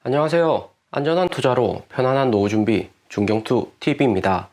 안녕하세요. 안전한 투자로 편안한 노후 준비 중경투 TV입니다.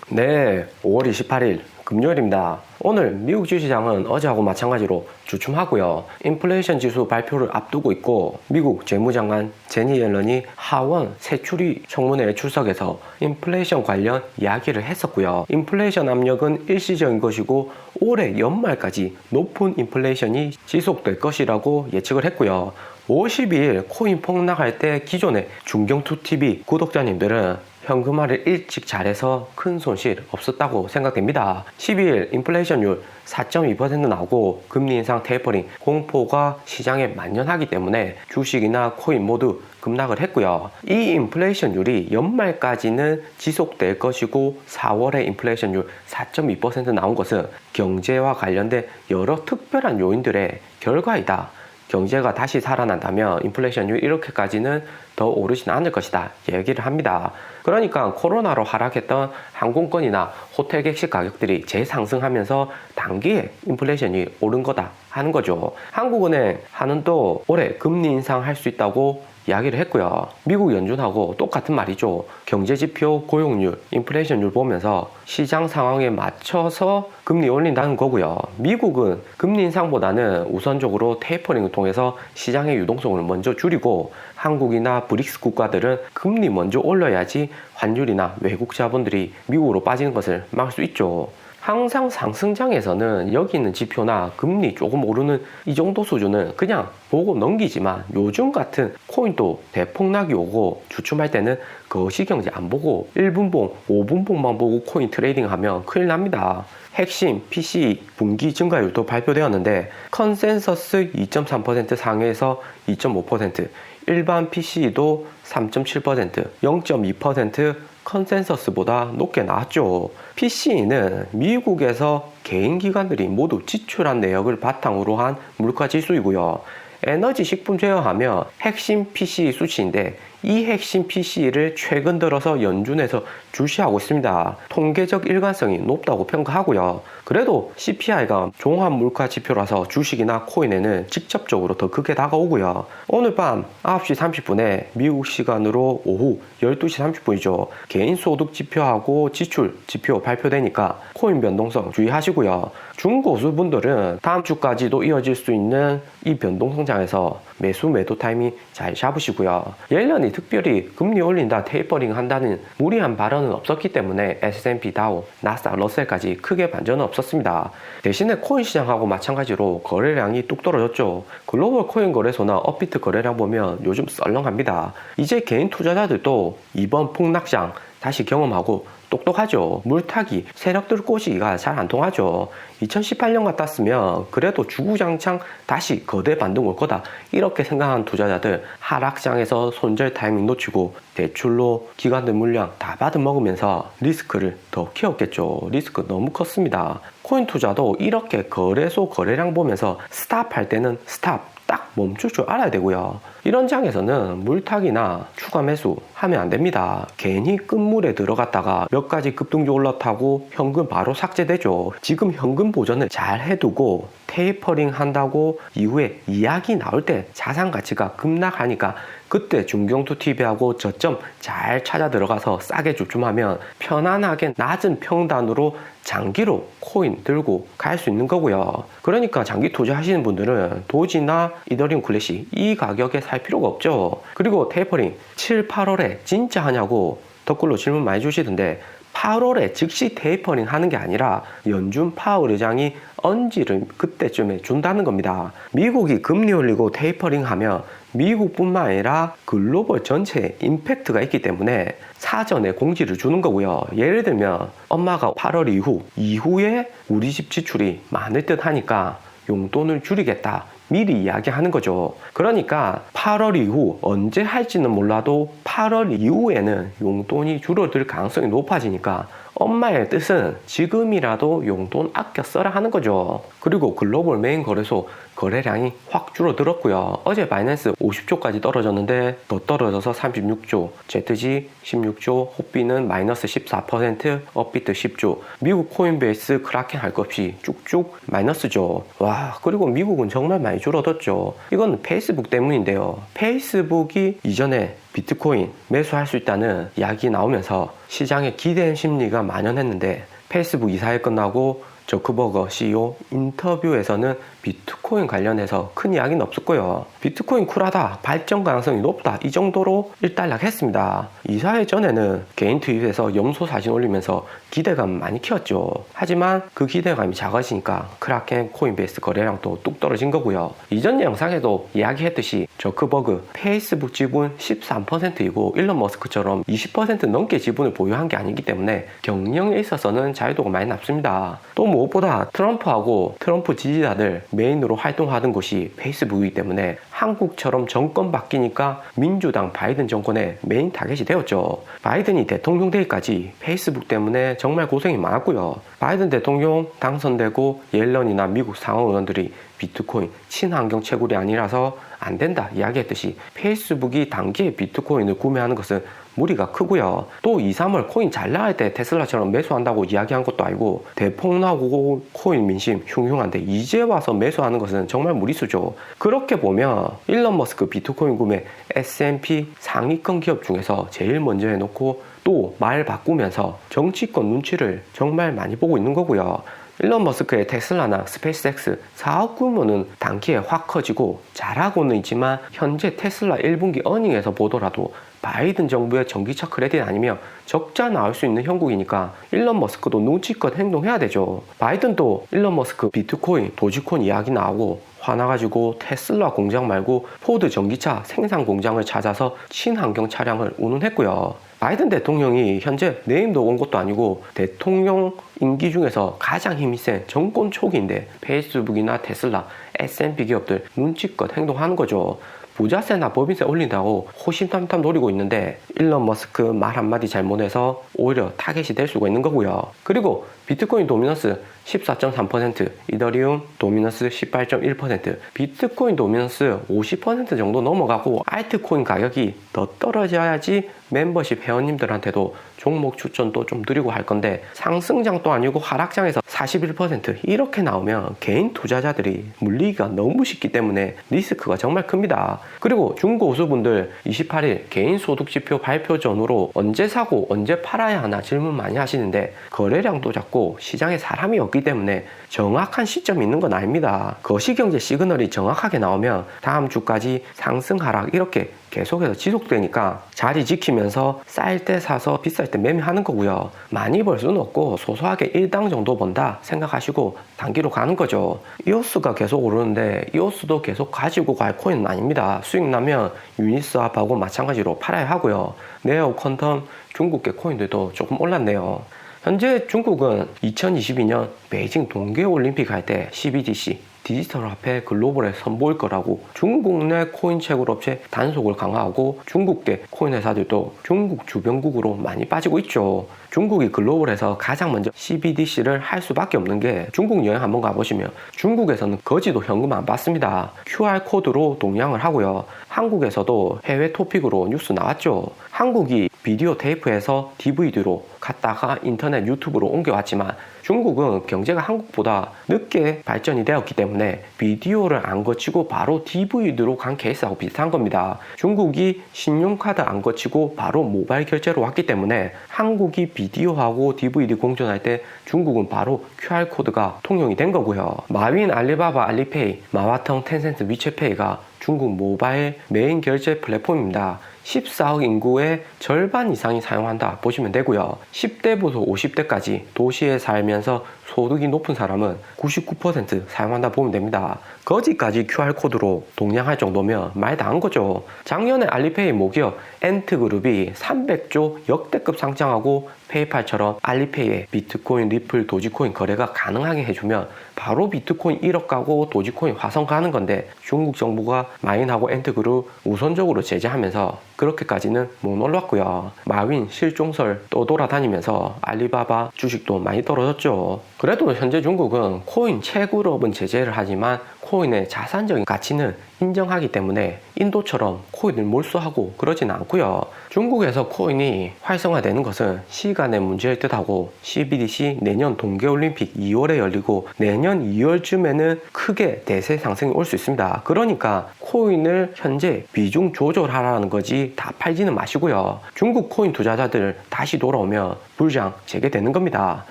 네, 5월 28일 금요일입니다. 오늘 미국 주시장은 어제하고 마찬가지로 주춤하고요. 인플레이션 지수 발표를 앞두고 있고 미국 재무장관 제니 옐런이 하원 세출위 청문회에 출석해서 인플레이션 관련 이야기를 했었고요. 인플레이션 압력은 일시적인 것이고 올해 연말까지 높은 인플레이션이 지속될 것이라고 예측을 했고요. 52일 코인 폭락할 때 기존의 중경투TV 구독자님들은 현금화를 일찍 잘해서 큰 손실 없었다고 생각됩니다. 12일 인플레이션율 4.2% 나오고 금리 인상 테이퍼링 공포가 시장에 만연하기 때문에 주식이나 코인 모두 급락을 했고요. 이 인플레이션율이 연말까지는 지속될 것이고 4월에 인플레이션율 4.2% 나온 것은 경제와 관련된 여러 특별한 요인들의 결과이다. 경제가 다시 살아난다면 인플레이션율 이렇게까지는 더 오르진 않을 것이다 얘기를 합니다. 그러니까 코로나로 하락했던 항공권이나 호텔 객실 가격들이 재상승하면서 단기에 인플레이션이 오른 거다 하는 거죠. 한국은행 한은도 올해 금리 인상할 수 있다고 이야기를 했고요. 미국 연준하고 똑같은 말이죠. 경제지표, 고용률, 인플레이션율 보면서 시장 상황에 맞춰서 금리 올린다는 거고요. 미국은 금리 인상보다는 우선적으로 테이퍼링을 통해서 시장의 유동성을 먼저 줄이고 한국이나 브릭스 국가들은 금리 먼저 올려야지 환율이나 외국 자본들이 미국으로 빠지는 것을 막을 수 있죠. 항상 상승장에서는 여기 있는 지표나 금리 조금 오르는 이 정도 수준은 그냥 보고 넘기지만 요즘 같은 코인도 대폭락이 오고 주춤할 때는 거시경제 안 보고 1분봉, 5분봉만 보고 코인 트레이딩 하면 큰일 납니다. 핵심 PCE 분기 증가율도 발표되었는데 컨센서스 2.3% 상회에서 2.5%, 일반 PCE도 3.7%, 0.2% 컨센서스보다 높게 나왔죠. PCE는 미국에서 개인 기관들이 모두 지출한 내역을 바탕으로 한 물가 지수이고요. 에너지 식품 제어하면 핵심 PCE 수치인데 이 핵심 PCE를 최근 들어서 연준에서 주시하고 있습니다. 통계적 일관성이 높다고 평가하고요. 그래도 CPI가 종합 물가 지표라서 주식이나 코인에는 직접적으로 더 크게 다가오고요. 오늘 밤 9시 30분에 미국 시간으로 오후 12시 30분이죠. 개인 소득 지표하고 지출 지표 발표되니까 코인 변동성 주의하시고요. 중고수분들은 다음 주까지도 이어질 수 있는 이 변동성장에서 매수 매도 타이밍 잘 잡으시고요. 옐런이 특별히 금리 올린다 테이퍼링 한다는 무리한 발언은 없었기 때문에 S&P 다우, 나스닥, 러셀까지 크게 반전은 없었습니다. 대신에 코인 시장하고 마찬가지로 거래량이 뚝 떨어졌죠. 글로벌 코인 거래소나 업비트 거래량 보면 요즘 썰렁합니다. 이제 개인 투자자들도 이번 폭락장 다시 경험하고 똑똑하죠. 물타기, 세력들 꼬시기가 잘 안 통하죠. 2018년 같았으면 그래도 주구장창 다시 거대 반등 올 거다 이렇게 생각한 투자자들 하락장에서 손절 타이밍 놓치고 대출로 기관들 물량 다 받아먹으면서 리스크를 더 키웠겠죠. 리스크 너무 컸습니다. 코인 투자도 이렇게 거래소 거래량 보면서 스탑할 때는 스탑 딱 멈출 줄 알아야 되고요. 이런 장에서는 물타기나 추가 매수 하면 안 됩니다. 괜히 끝물에 들어갔다가 몇 가지 급등주 올라타고 현금 바로 삭제되죠. 지금 현금 보전을 잘 해두고 테이퍼링 한다고 이후에 이야기 나올 때 자산 가치가 급락하니까 그때 중경투TV하고 저점 잘 찾아 들어가서 싸게 주춤하면 편안하게 낮은 평단으로 장기로 코인 들고 갈 수 있는 거고요. 그러니까 장기 투자하시는 분들은 도지나 이더리움 클래시 이 가격에 살 필요가 없죠. 그리고 테이퍼링 7, 8월에 진짜 하냐고 댓글로 질문 많이 주시던데 8월에 즉시 테이퍼링 하는 게 아니라 연준 파월 의장이 언지를 그때쯤에 준다는 겁니다. 미국이 금리 올리고 테이퍼링 하면 미국뿐만 아니라 글로벌 전체에 임팩트가 있기 때문에 사전에 공지를 주는 거고요. 예를 들면 엄마가 8월 이후에 우리 집 지출이 많을 듯 하니까 용돈을 줄이겠다. 미리 이야기하는 거죠. 그러니까 8월 이후 언제 할지는 몰라도 8월 이후에는 용돈이 줄어들 가능성이 높아지니까 엄마의 뜻은 지금이라도 용돈 아껴 써라 하는 거죠. 그리고 글로벌 메인 거래소 거래량이 확 줄어들었고요. 어제 바이낸스 50조까지 떨어졌는데 더 떨어져서 36조, ZG 16조, 호비는 마이너스 14%, 업비트 10조, 미국 코인베이스 크라켄 할 것 없이 쭉쭉 마이너스죠. 와, 그리고 미국은 정말 많이 줄어들었죠. 이건 페이스북 때문인데요. 페이스북이 이전에 비트코인 매수할 수 있다는 이야기 나오면서 시장에 기대 심리가 만연했는데 페이스북 이사회 끝나고 저크버거 CEO 인터뷰에서는 비트코인 관련해서 큰 이야기는 없었고요. 비트코인 쿨하다, 발전 가능성이 높다, 이 정도로 일단락했습니다. 이사회 전에는 개인 트윗에서 염소 사진 올리면서 기대감 많이 키웠죠. 하지만 그 기대감이 작아지니까 크라켄, 코인베이스 거래량도 뚝 떨어진 거고요. 이전 영상에도 이야기했듯이 저크버그 페이스북 지분 13%이고 일론 머스크처럼 20% 넘게 지분을 보유한 게 아니기 때문에 경영에 있어서는 자유도가 많이 낮습니다. 또 무엇보다 트럼프하고 트럼프 지지자들 메인으로 활동하던 곳이 페이스북이기 때문에 한국처럼 정권 바뀌니까 민주당 바이든 정권의 메인 타겟이 되었죠. 바이든이 대통령 되기까지 페이스북 때문에 정말 고생이 많았고요. 바이든 대통령 당선되고 옐런이나 미국 상원 의원들이 비트코인 친환경 채굴이 아니라서 안 된다 이야기했듯이 페이스북이 단기에 비트코인을 구매하는 것은 무리가 크고요. 또 2, 3월 코인 잘 나갈 때 테슬라처럼 매수한다고 이야기한 것도 아니고 대폭 나고 코인 민심 흉흉한데 이제 와서 매수하는 것은 정말 무리수죠. 그렇게 보면 일론 머스크 비트코인 구매 S&P 상위권 기업 중에서 제일 먼저 해놓고 또 말 바꾸면서 정치권 눈치를 정말 많이 보고 있는 거고요. 일론 머스크의 테슬라나 스페이스X 사업 규모는 단기에 확 커지고 잘하고는 있지만 현재 테슬라 1분기 어닝에서 보더라도 바이든 정부의 전기차 크레딧 아니면 적자 나올 수 있는 형국이니까 일론 머스크도 눈치껏 행동해야 되죠. 바이든도 일론 머스크 비트코인, 도지코인 이야기 나오고 화나가지고 테슬라 공장 말고 포드 전기차 생산 공장을 찾아서 친환경 차량을 운운했고요. 바이든 대통령이 현재 내임도 온 것도 아니고 대통령 임기 중에서 가장 힘이 센 정권 초기인데 페이스북이나 테슬라, S&P 기업들 눈치껏 행동하는 거죠. 부자세나 법인세 올린다고 호심탐탐 노리고 있는데 일론 머스크 말 한마디 잘못해서 오히려 타겟이 될 수가 있는 거고요. 그리고 비트코인 도미넌스 14.3%, 이더리움 도미넌스 18.1%, 비트코인 도미넌스 50% 정도 넘어가고 알트코인 가격이 더 떨어져야지 멤버십 회원님들한테도 종목 추천도 좀 드리고 할 건데 상승장도 아니고 하락장에서 41% 이렇게 나오면 개인 투자자들이 물리기가 너무 쉽기 때문에 리스크가 정말 큽니다. 그리고 중고우수분들 28일 개인 소득지표 발표 전후로 언제 사고 언제 팔아야 하나 질문 많이 하시는데 거래량도 작고 시장에 사람이 없기 때문에 정확한 시점이 있는 건 아닙니다. 거시경제 시그널이 정확하게 나오면 다음 주까지 상승 하락 이렇게 계속해서 지속되니까 자리 지키면서 쌀 때 사서 비쌀 때 매매하는 거고요. 많이 벌 수는 없고 소소하게 1당 정도 번다 생각하시고 단기로 가는 거죠. 이오스가 계속 오르는데 이오스도 계속 가지고 갈 코인은 아닙니다. 수익 나면 유니스왑하고 마찬가지로 팔아야 하고요. 네오 퀀텀 중국계 코인들도 조금 올랐네요. 현재 중국은 2022년 베이징 동계올림픽 할 때 CBDC 디지털 화폐 글로벌에 선보일 거라고 중국 내 코인 채굴 업체 단속을 강화하고 중국계 코인 회사들도 중국 주변국으로 많이 빠지고 있죠. 중국이 글로벌에서 가장 먼저 CBDC를 할 수밖에 없는 게 중국 여행 한번 가보시면 중국에서는 거지도 현금 안 받습니다. QR코드로 동양을 하고요. 한국에서도 해외 토픽으로 뉴스 나왔죠. 한국이 비디오 테이프에서 DVD로 갔다가 인터넷 유튜브로 옮겨왔지만 중국은 경제가 한국보다 늦게 발전이 되었기 때문에 비디오를 안 거치고 바로 DVD로 간 케이스하고 비슷한 겁니다. 중국이 신용카드 안 거치고 바로 모바일 결제로 왔기 때문에 한국이 비디오하고 DVD 공존할 때 중국은 바로 QR코드가 통용이 된 거고요. 마윈, 알리바바, 알리페이, 마와텅, 텐센트, 위챗페이가 중국 모바일 메인 결제 플랫폼입니다. 14억 인구의 절반 이상이 사용한다 보시면 되고요. 10대부터 50대까지 도시에 살면서 소득이 높은 사람은 99% 사용한다 보면 됩니다. 거지까지 QR코드로 동양할 정도면 말 다 한 거죠. 작년에 알리페이 모기업 엔트그룹이 300조 역대급 상장하고 페이팔처럼 알리페이에 비트코인, 리플, 도지코인 거래가 가능하게 해주면 바로 비트코인 1억 가고 도지코인 화성 가는 건데 중국 정부가 마인하고 엔트그룹 우선적으로 제재하면서 그렇게까지는 못 올랐고요. 마윈 실종설 또 돌아다니면서 알리바바 주식도 많이 떨어졌죠. 그래도 현재 중국은 코인 채굴업은 제재를 하지만 코인의 자산적인 가치는 인정하기 때문에 인도처럼 코인을 몰수하고 그러진 않고요. 중국에서 코인이 활성화되는 것은 시간의 문제일 듯하고 CBDC 내년 동계올림픽 2월에 열리고 내년 2월쯤에는 크게 대세 상승이 올 수 있습니다. 그러니까 코인을 현재 비중 조절하라는 거지 다 팔지는 마시고요. 중국 코인 투자자들 다시 돌아오면 불장 재개되는 겁니다.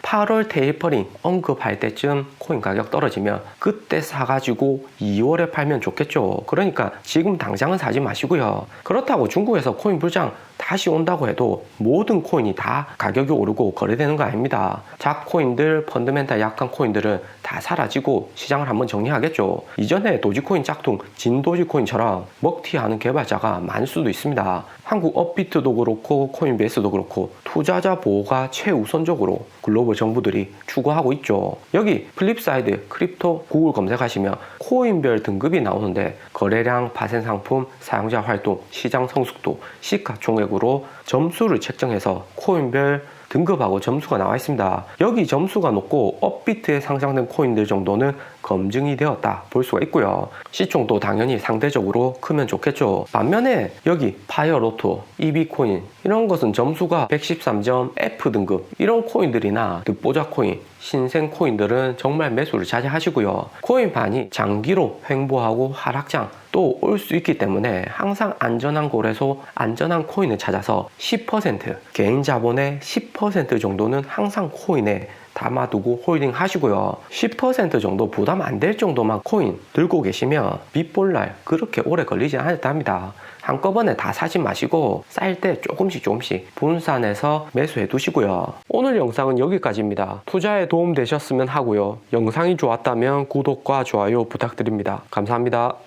8월 테이퍼링 언급할 때쯤 코인 가격 떨어지면 그때 사가지고 2월에 팔면 좋겠죠. 그러니까 지금 당장은 사지 마시고요. 그렇다고 중국에서 코인 불장 다시 온다고 해도 모든 코인이 다 가격이 오르고 거래되는 거 아닙니다. 잡코인들, 펀드멘탈 약한 코인들은 다 사라지고 시장을 한번 정리하겠죠. 이전에 도지코인 짝퉁 진도지코인처럼 먹튀하는 개발자가 많을 수도 있습니다. 한국 업비트도 그렇고 코인베이스도 그렇고 투자자 보호가 최우선적으로 글로벌 정부들이 추구하고 있죠. 여기 플립사이드 크립토 구글 검색하시면 코인별 등급이 나오는데 거래량, 파생 상품, 사용자 활동, 시장 성숙도, 시가총액으로 점수를 책정해서 코인별 등급하고 점수가 나와 있습니다. 여기 점수가 높고 업비트에 상장된 코인들 정도는 검증이 되었다 볼 수가 있고요. 시총도 당연히 상대적으로 크면 좋겠죠. 반면에 여기 파이어로토, 이비코인 이런 것은 점수가 113점 F 등급 이런 코인들이나 득보자 코인, 신생 코인들은 정말 매수를 자제하시고요. 코인판이 장기로 횡보하고 하락장 또 올 수 있기 때문에 항상 안전한 거래소, 안전한 코인을 찾아서 10% 개인 자본의 10% 정도는 항상 코인에 담아두고 홀딩 하시고요. 10% 정도 부담 안 될 정도만 코인 들고 계시면 빚볼날 그렇게 오래 걸리지 않았답니다. 한꺼번에 다 사지 마시고 쌓일 때 조금씩 분산해서 매수해 두시고요. 오늘 영상은 여기까지입니다. 투자에 도움 되셨으면 하고요. 영상이 좋았다면 구독과 좋아요 부탁드립니다. 감사합니다.